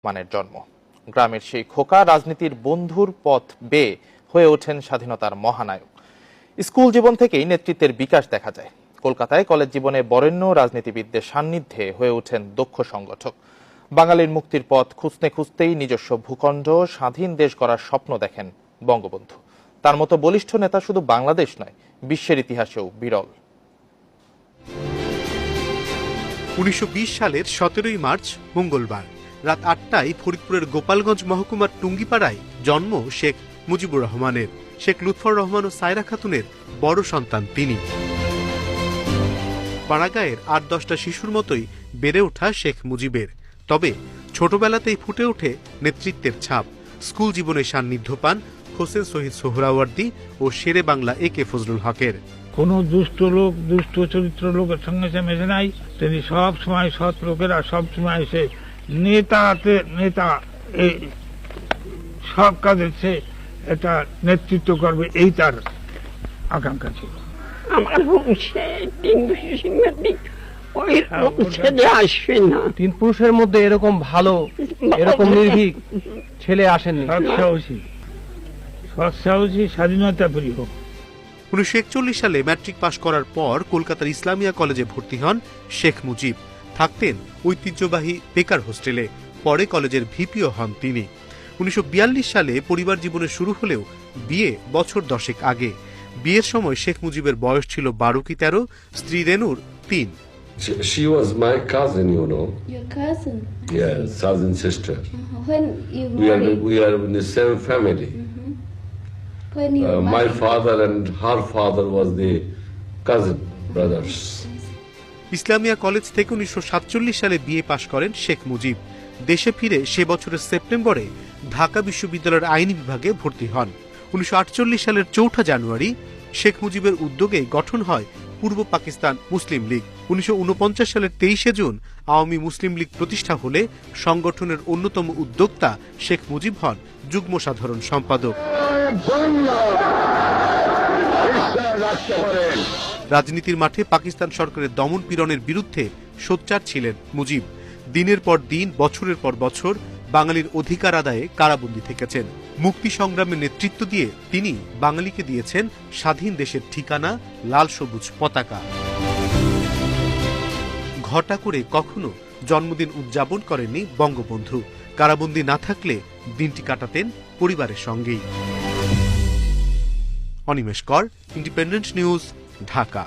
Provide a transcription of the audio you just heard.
রহমানের জন্ম। গ্রামের সেই খোকা রাজনীতির বন্ধুর পথ বেয়ে হয়ে ওঠেন স্বাধীনতার মহানায়ক। স্কুল জীবন থেকেই নেতৃত্বের বিকাশ দেখা যায়। কলকাতায় কলেজ জীবনে বরেণ্য রাজনীতিবিদদের সান্নিধ্যে হয়ে ওঠেন দক্ষ সংগঠক। বাঙালির মুক্তির পথ খুঁজতে খুঁজতেই নিজস্ব ভূখণ্ড স্বাধীন দেশ গড়ার স্বপ্ন দেখেন বঙ্গবন্ধু। তার মতো বলিষ্ঠ নেতা শুধু বাংলাদেশ নয়, বিশ্বের ইতিহাসেও বিরল। 1920 সালের 17 মার্চ মঙ্গলবার রাত 8টায় ফরিদপুরের গোপালগঞ্জ মহকুমার টুঙ্গিপাড়ায় জন্ম শেখ মুজিবুর রহমানের। শেখ লুৎফর রহমান ও সায়রা খাতুনের বড় সন্তান তিনি। পাড়াগাঁয়ের 8-10টা শিশুর মতোই বেড়ে ওঠা শেখ মুজিবের। তবে ছোটবেলাতেই ফুটে ওঠে নেতৃত্বের ছাপ। স্কুল জীবনে সান্নিধ্য পান হোসেন শহীদ সোহরাওয়ার্দী ও শেরে বাংলা একে ফজলুল হকের। কোন দুষ্ট লোক, দুষ্ট চরিত্র লোকের সঙ্গে সে মেশে নাই। তিনি সব সময় সৎ লোকেরা সব সময় সে নেতা এই সব কাজে সে এটা নেতৃত্ব করবে, এই তার আকাঙ্ক্ষা ছিল। আমার বংশে আসবে না। 3 পুরুষের মধ্যে এরকম ভালো, এরকম নির্ভীক ছেলে আসেননি। সৎসাহসী, স্বাধীনতা প্রিয়। 1941 সালে ম্যাট্রিক পাশ করার পর কলকাতার ইসলামিয়া কলেজে ভর্তি হন শেখ মুজিব। থাকতেন ঐতিহ্যবাহী বেকার হোস্টেলে। পরে কলেজের ভিপিও হন তিনি। 1942 সালে পরিবার জীবনে শুরু হলেও বিয়ে বছর 10 আগে। বিয়ের সময় শেখ মুজিবের বয়স ছিল 12 কি 13, স্ত্রী রেনুর 3। She was my cousin, you know. Your cousin? Yes, cousin sister. When you married? We are in the same family. When you My married? father and her father was the cousin brothers. Islamia college থেকে 1947 সালে BA পাশ করেন শেখ মুজিব। দেশে ফিরে সে বছরের সেপ্টেম্বরে ঢাকা বিশ্ববিদ্যালয়ের আইন বিভাগে ভর্তি হন। 1948 সালের 4 জানুয়ারি শেখ মুজিবের উদ্যোগে গঠন হয় পূর্ব পাকিস্তান মুসলিম লীগ। 1949 সালের 23 জুন আওয়ামী মুসলিম লীগ প্রতিষ্ঠা হলে সংগঠনের অন্যতম উদ্যোক্তা শেখ মুজিব হন যুগ্ম সাধারণ সম্পাদক। রাজনীতির মাঠে পাকিস্তান সরকারের দমন পীড়নের বিরুদ্ধে সোচ্চার ছিলেন মুজিব। দিনের পর দিন, বছরের পর বছর বাঙালির অধিকার আদায়ে কারাবন্দী থেকেছেন। মুক্তি সংগ্রামে নেতৃত্ব দিয়ে তিনি বাঙালিকে দিয়েছেন স্বাধীন দেশের ঠিকানা, লাল সবুজ পতাকা। ঘটা করে কখনো জন্মদিন উদযাপন করেননি বঙ্গবন্ধু। কারাবন্দী না থাকলে দিনটি কাটাতেন পরিবারের সঙ্গেই। অনিমেষ কর, ইন্ডিপেন্ডেন্ট নিউজ, ঢাকা।